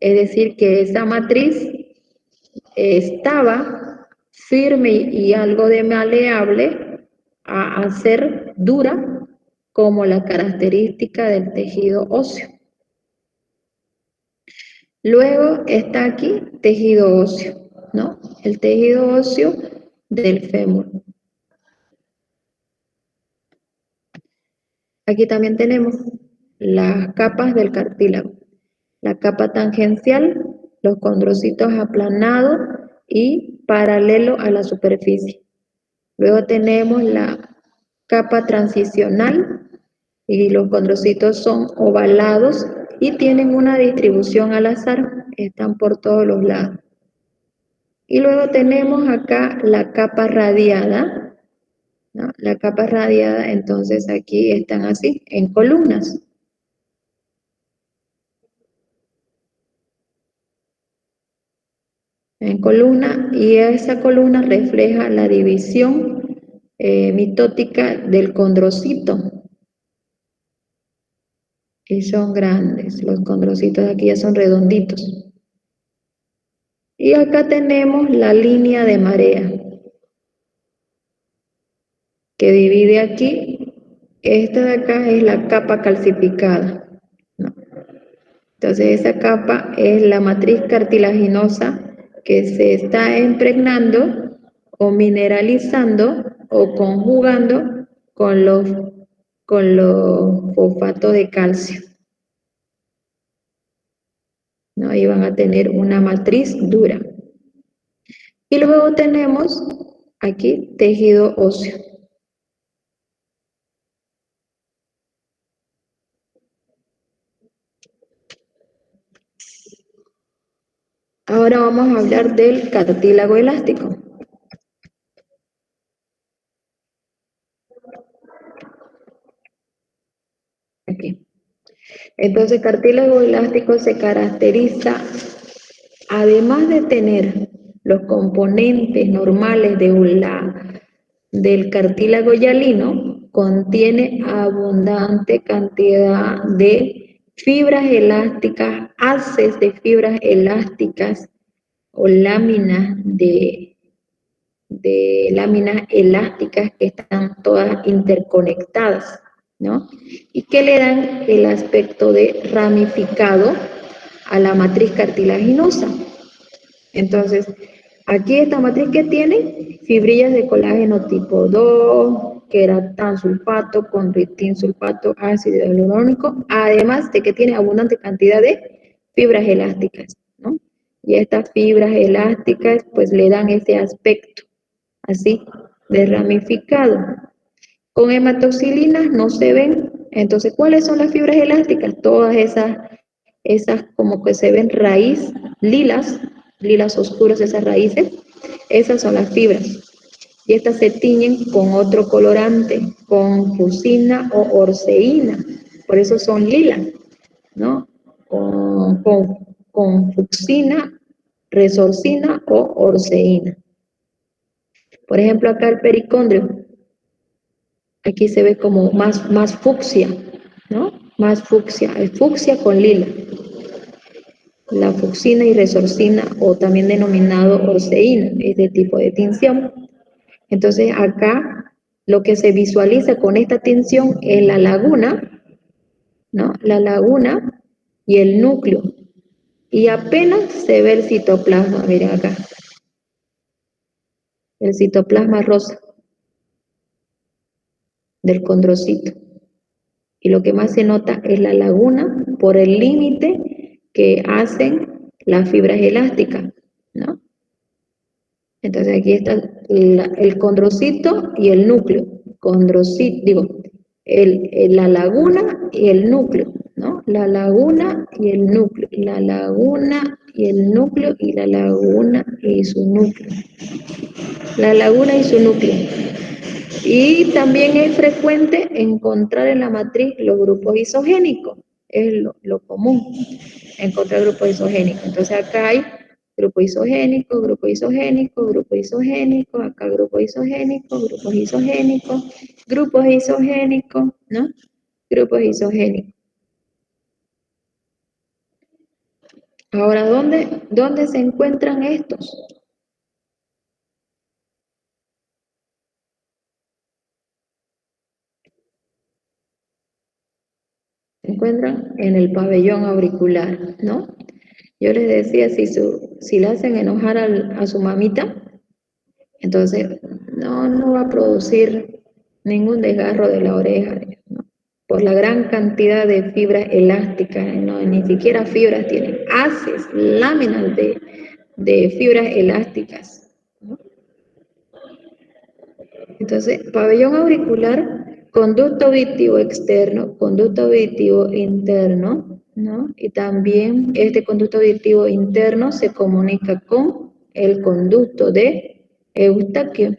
Es decir, que esa matriz estaba firme y algo de maleable a ser dura como la característica del tejido óseo. Luego está aquí tejido óseo, ¿no? El tejido óseo del fémur. Aquí también tenemos las capas del cartílago. La capa tangencial, los condrocitos aplanados y paralelo a la superficie. Luego tenemos la capa transicional y los condrocitos son ovalados y tienen una distribución al azar, están por todos los lados. Y luego tenemos acá la capa radiada, ¿no? La capa radiada, entonces aquí están así, en columnas. En columna, y esa columna refleja la división mitótica del condrocito. Y son grandes, los condrocitos de aquí ya son redonditos. Y acá tenemos la línea de marea, que divide aquí, esta de acá es la capa calcificada, ¿no? Entonces esa capa es la matriz cartilaginosa que se está impregnando o mineralizando o conjugando con los fosfatos de calcio, ¿no? Y van a tener una matriz dura. Y luego tenemos aquí tejido óseo. Ahora vamos a hablar del cartílago elástico. Aquí. Entonces, cartílago elástico se caracteriza, además de tener los componentes normales del cartílago hialino, contiene abundante cantidad de fibras elásticas, haces de fibras elásticas o láminas de láminas elásticas que están todas interconectadas, ¿no? Y que le dan el aspecto de ramificado a la matriz cartilaginosa. Entonces, aquí esta matriz que tiene fibrillas de colágeno tipo 2, queratan sulfato, condroitin sulfato, ácido hialurónico, además de que tiene abundante cantidad de fibras elásticas, ¿no? Y estas fibras elásticas pues le dan ese aspecto así de ramificado. Con hematoxilinas no se ven. Entonces, ¿cuáles son las fibras elásticas? Todas esas como que se ven raíz, lilas oscuras, esas raíces, esas son las fibras. Y estas se tiñen con otro colorante, con fucina o orceína. Por eso son lilas, ¿no? Con fucina, resorcina o orceína. Por ejemplo, acá el pericondrio, aquí se ve como más fucsia, ¿no? Más fucsia, es fucsia con lila. La fucsina y resorcina, o también denominado orceína, este tipo de tinción. Entonces acá lo que se visualiza con esta tinción es la laguna, ¿no? La laguna y el núcleo. Y apenas se ve el citoplasma, miren acá, el citoplasma rosa del condrocito. Y lo que más se nota es la laguna por el límite que hacen las fibras elásticas, ¿no? Entonces aquí está el condrocito y el núcleo. Condrocito, digo, la laguna y el núcleo, ¿no? La laguna y el núcleo, la laguna y el núcleo y la laguna y su núcleo. La laguna y su núcleo. Y también es frecuente encontrar en la matriz los grupos isogénicos, es lo común, encontrar grupos isogénicos. Entonces acá hay grupo isogénico, grupo isogénico, grupo isogénico, acá grupo isogénico, grupos isogénicos, grupos isogénicos, ¿no? Grupos isogénicos. Ahora, ¿dónde se encuentran estos? Se encuentran en el pabellón auricular, ¿no? Yo les decía, si le hacen enojar a su mamita, entonces no va a producir ningún desgarro de la oreja, ¿no? Por la gran cantidad de fibras elásticas, no, ni siquiera fibras tienen, haces, láminas de fibras elásticas, ¿no? Entonces, pabellón auricular, conducto auditivo externo, conducto auditivo interno, ¿no? Y también este conducto auditivo interno se comunica con el conducto de Eustaquio.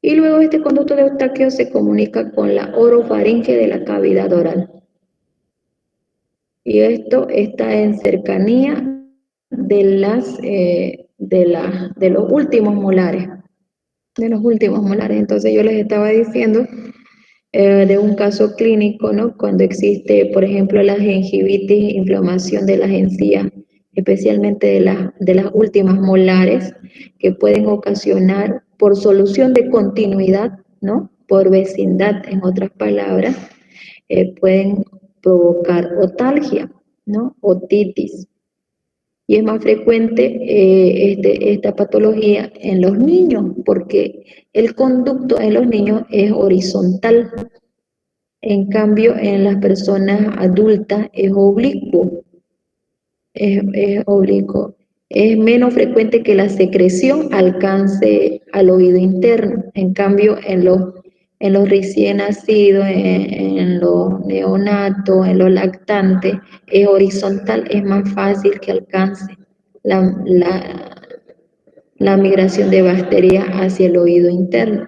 Y luego este conducto de Eustaquio se comunica con la orofaringe de la cavidad oral. Y esto está en cercanía de los últimos molares. De los últimos molares. Entonces yo les estaba diciendo de un caso clínico, ¿no? Cuando existe, por ejemplo, la gingivitis, inflamación de las encías, especialmente de las últimas molares, que pueden ocasionar por solución de continuidad, ¿no? Por vecindad, en otras palabras, pueden provocar otalgia, ¿no? Otitis. Y es más frecuente esta patología en los niños, porque el conducto en los niños es horizontal. En cambio, en las personas adultas es oblicuo. Es oblicuo. Es menos frecuente que la secreción alcance al oído interno. En cambio, en los recién nacidos, en los neonatos, en los lactantes, es horizontal, es más fácil que alcance. la, la, la migración de bacterias hacia el oído interno.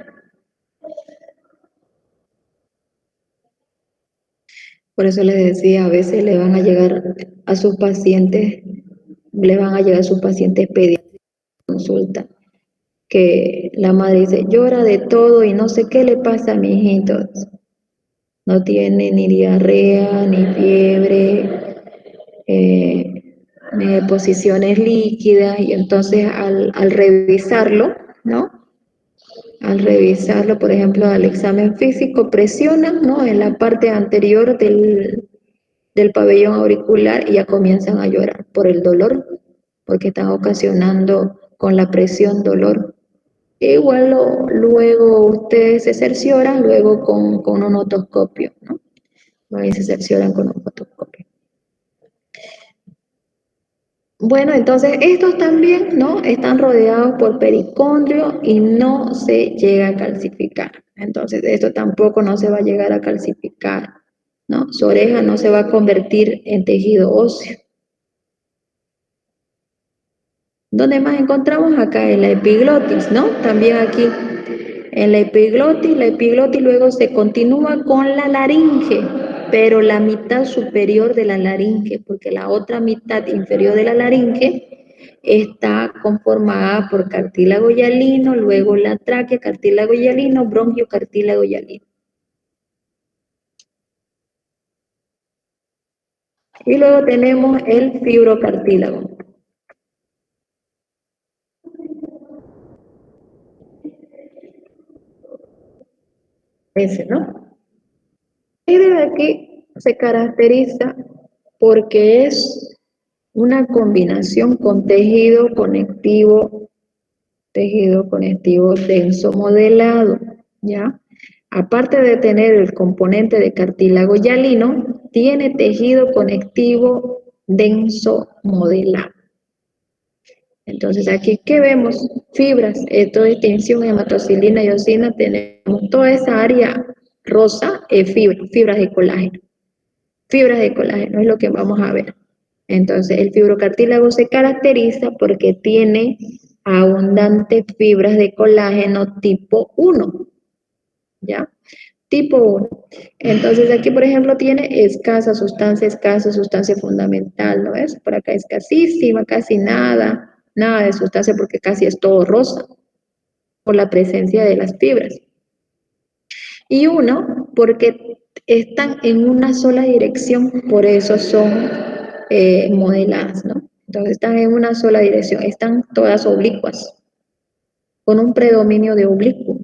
Por eso les decía, a veces le van a llegar a sus pacientes, le van a llegar a sus pacientes pediátricos a consulta, que la madre dice, llora de todo y no sé qué le pasa a mi hijito. No tiene ni diarrea, ni fiebre, ni deposiciones líquidas, y entonces al revisarlo, ¿no? Al revisarlo, por ejemplo, al examen físico, presionan, ¿no? En la parte anterior del pabellón auricular y ya comienzan a llorar por el dolor, porque están ocasionando con la presión dolor. E igual luego ustedes se cercioran, luego con un otoscopio, ¿no? Ahí se cercioran con un otoscopio. Bueno, entonces estos también, ¿no? Están rodeados por pericondrio y no se llega a calcificar. Entonces esto tampoco no se va a llegar a calcificar, ¿no? Su oreja no se va a convertir en tejido óseo. ¿Dónde más encontramos? Acá en la epiglotis, ¿no? También aquí en la epiglotis luego se continúa con la laringe, pero la mitad superior de la laringe, porque la otra mitad inferior de la laringe está conformada por cartílago hialino, luego la tráquea, cartílago hialino, bronquio, cartílago hialino. Y luego tenemos el fibrocartílago. Ese, ¿no? Y de aquí se caracteriza porque es una combinación con tejido conectivo denso modelado, ¿ya? Aparte de tener el componente de cartílago hialino, tiene tejido conectivo denso modelado. Entonces aquí, ¿qué vemos? Fibras, toda distinción, hematocilina y eosina, tenemos toda esa área rosa, fibras de colágeno. Fibras de colágeno es lo que vamos a ver. Entonces, el fibrocartílago se caracteriza porque tiene abundantes fibras de colágeno tipo 1, ¿ya? Tipo 1. Entonces, aquí, por ejemplo, tiene escasa sustancia fundamental, ¿no es? Por acá escasísima, casi nada, nada de sustancia porque casi es todo rosa, por la presencia de las fibras. Y 1, porque están en una sola dirección, por eso son modeladas, ¿no? Entonces están en una sola dirección, están todas oblicuas, con un predominio de oblicuo.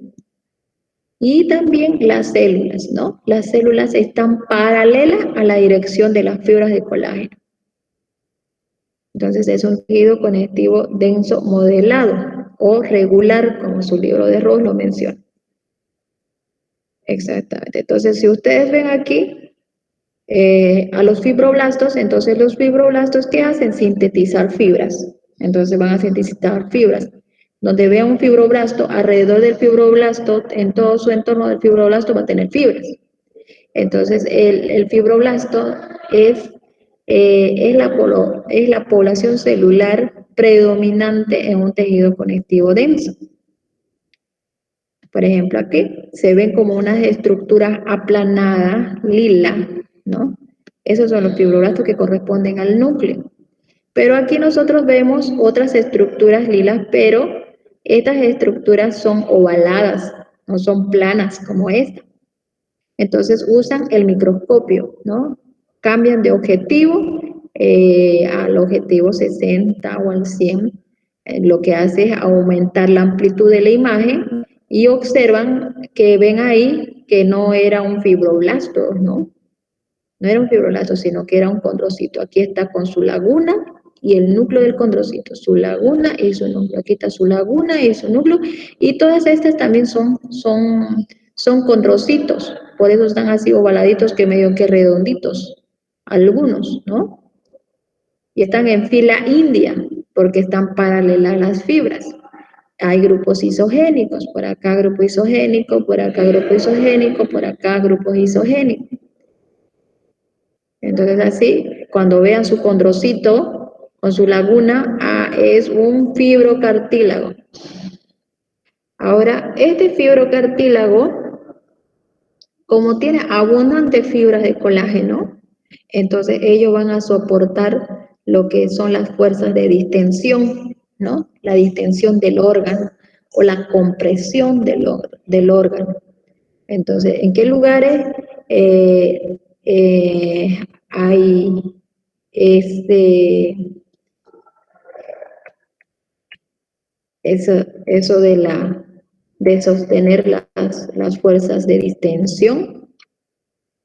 Y también las células, ¿no? Las células están paralelas a la dirección de las fibras de colágeno. Entonces es un tejido conectivo denso modelado o regular, como su libro de Ross lo menciona. Exactamente. Entonces, si ustedes ven aquí, a los fibroblastos, entonces los fibroblastos, ¿qué hacen? Sintetizar fibras. Entonces van a sintetizar fibras. Donde vea un fibroblasto, alrededor del fibroblasto, en todo su entorno del fibroblasto va a tener fibras. Entonces el fibroblasto es la población celular predominante en un tejido conectivo denso. Por ejemplo, aquí se ven como unas estructuras aplanadas, lila, ¿no? Esos son los fibroblastos que corresponden al núcleo. Pero aquí nosotros vemos otras estructuras lilas, pero estas estructuras son ovaladas, no son planas como esta. Entonces usan el microscopio, ¿no? Cambian de objetivo al objetivo 60 o al 100. Lo que hace es aumentar la amplitud de la imagen y observan que ven ahí que no era un fibroblasto, ¿no? No era un fibroblasto, sino que era un condrocito. Aquí está con su laguna y el núcleo del condrocito, su laguna y su núcleo. Aquí está su laguna y su núcleo. Y todas estas también son condrocitos. Por eso están así ovaladitos que medio que redonditos. Algunos, ¿no? Y están en fila india porque están paralelas las fibras. Hay grupos isogénicos, por acá grupo isogénico, por acá grupo isogénico, por acá grupos isogénicos. Entonces así, cuando vean su condrocito, con su laguna, es un fibrocartílago. Ahora, este fibrocartílago, como tiene abundantes fibras de colágeno, entonces ellos van a soportar lo que son las fuerzas de distensión, ¿no? La distensión del órgano o la compresión del órgano. Entonces, ¿en qué lugares hay este, eso de sostener las fuerzas de distensión?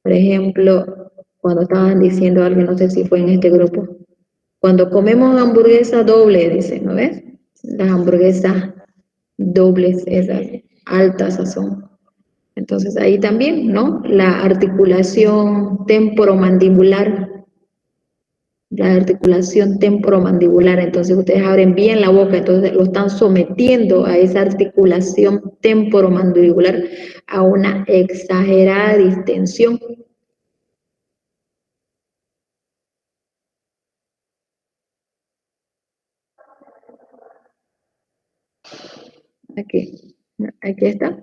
Por ejemplo, cuando estaban diciendo algo, no sé si fue en este grupo, cuando comemos hamburguesa doble, dicen, ¿no ves? Las hamburguesas dobles, esas altas son. Entonces ahí también, ¿no? La articulación temporomandibular, entonces ustedes abren bien la boca, entonces lo están sometiendo a esa articulación temporomandibular a una exagerada distensión. Aquí está.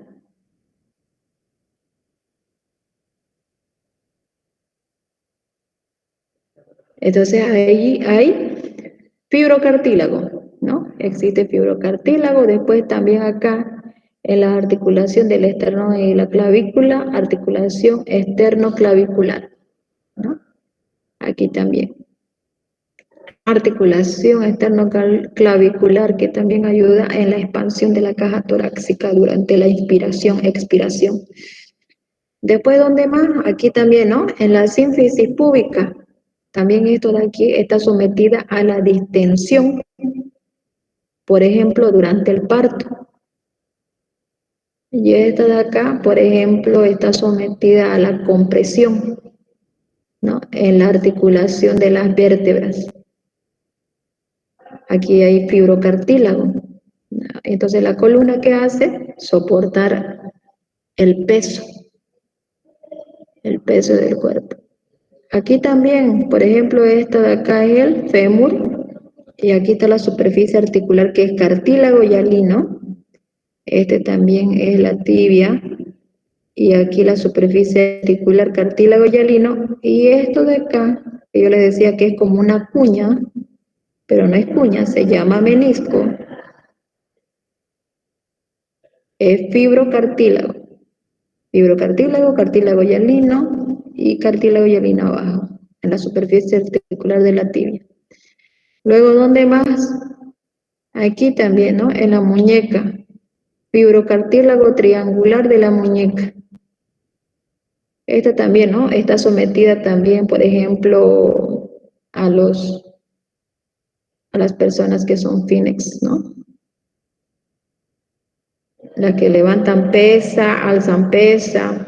Entonces ahí hay fibrocartílago, ¿no? Existe fibrocartílago, después también acá en la articulación del esternón y la clavícula, articulación externoclavicular, ¿no? Aquí también. Articulación externoclavicular que también ayuda en la expansión de la caja torácica durante la inspiración, expiración. Después, ¿dónde más? Aquí también, ¿no? En la sínfisis púbica. También esto de aquí está sometida a la distensión, por ejemplo, durante el parto. Y esta de acá, por ejemplo, está sometida a la compresión, ¿no? En la articulación de las vértebras. Aquí hay fibrocartílago. Entonces, ¿la columna qué hace? Soportar el peso del cuerpo. Aquí también, por ejemplo, esta de acá es el fémur, y aquí está la superficie articular que es cartílago hialino. Este también es la tibia, y aquí la superficie articular cartílago hialino, y esto de acá, que yo les decía que es como una cuña, pero no es cuña, se llama menisco, es fibrocartílago. Fibrocartílago, cartílago hialino y cartílago hialino abajo, en la superficie articular de la tibia. Luego, ¿dónde más? Aquí también, ¿no? En la muñeca. Fibrocartílago triangular de la muñeca. Esta también, ¿no? Está sometida también, por ejemplo, a las personas que son finex, ¿no? Las que levantan pesa, alzan pesa.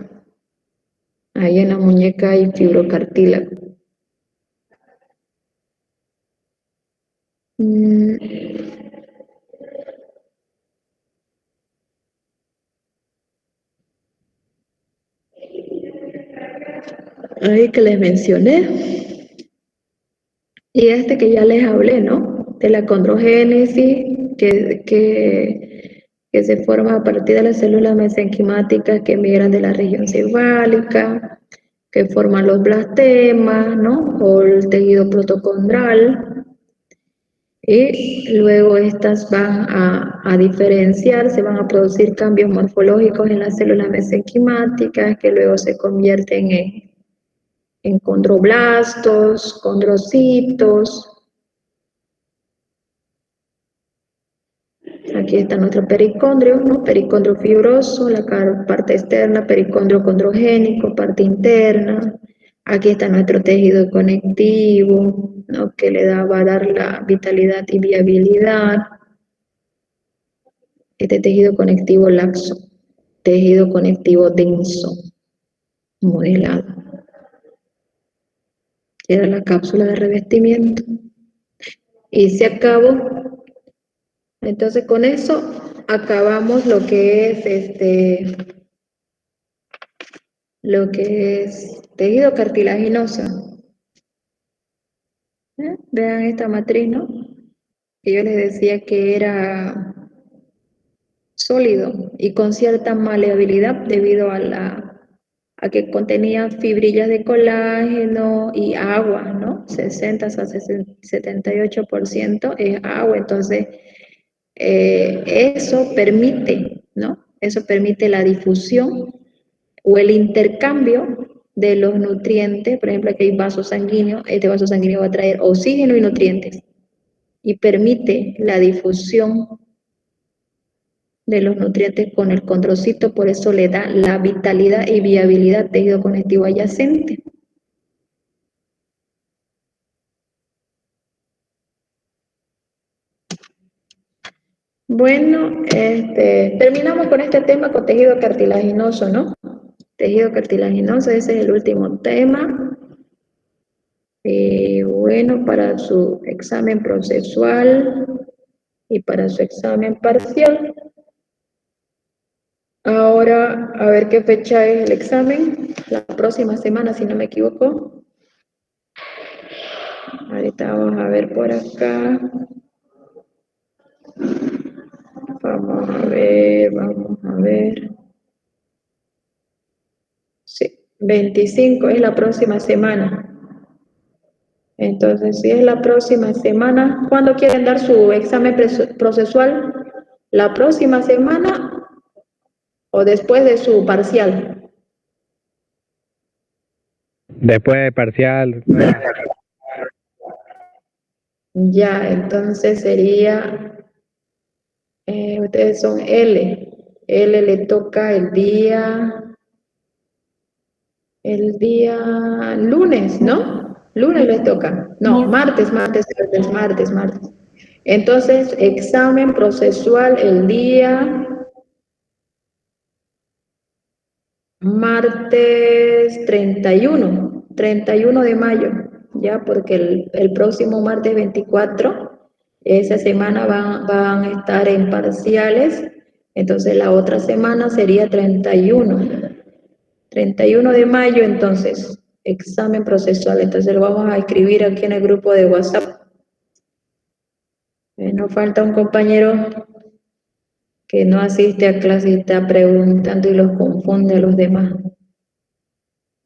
Ahí en la muñeca hay fibrocartílago. Ahí que les mencioné. Y este que ya les hablé, ¿no? De la condrogénesis, que se forma a partir de las células mesenquimáticas que migran de la región cefálica, que forman los blastemas, ¿no? O el tejido protocondral. Y luego estas van a diferenciarse, van a producir cambios morfológicos en las células mesenquimáticas que luego se convierten en condroblastos, condrocitos. Aquí está nuestro pericondrio, ¿no? Pericondrio fibroso, la parte externa, pericondrio condrogénico, parte interna. Aquí está nuestro tejido conectivo, ¿no? Que va a dar la vitalidad y viabilidad. Este tejido conectivo laxo, tejido conectivo denso, modelado. Era la cápsula de revestimiento. Y se acabó. Entonces con eso acabamos lo que es tejido cartilaginoso. Vean esta matriz, ¿no? Que yo les decía que era sólido y con cierta maleabilidad debido a que contenía fibrillas de colágeno y agua, ¿no? 60 a 78% es agua, entonces eso permite, ¿no? Eso permite la difusión o el intercambio de los nutrientes. Por ejemplo, aquí hay vaso sanguíneo, este vaso sanguíneo va a traer oxígeno y nutrientes y permite la difusión de los nutrientes con el condrocito, por eso le da la vitalidad y viabilidad al tejido conectivo adyacente. Bueno, terminamos con este tema con tejido cartilaginoso, ¿no? Tejido cartilaginoso, ese es el último tema. Bueno, para su examen procesual y para su examen parcial. Ahora, a ver qué fecha es el examen. La próxima semana, si no me equivoco. Ahorita vamos a ver por acá. Vamos a ver. Sí, 25 es la próxima semana. Entonces, si es la próxima semana, ¿cuándo quieren dar su examen procesual? ¿La próxima semana o después de su parcial? Después de parcial. Ya, entonces sería, ustedes son L. L le toca el día lunes, ¿no? Lunes les toca. No, martes. Entonces, examen procesual el día martes 31 de mayo, ya, porque el próximo martes 24, esa semana van a estar en parciales, entonces la otra semana sería 31 de mayo, entonces, examen procesual, entonces lo vamos a escribir aquí en el grupo de WhatsApp. Nos falta un compañero que no asiste a clase y está preguntando y los confunde a los demás.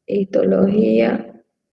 Histología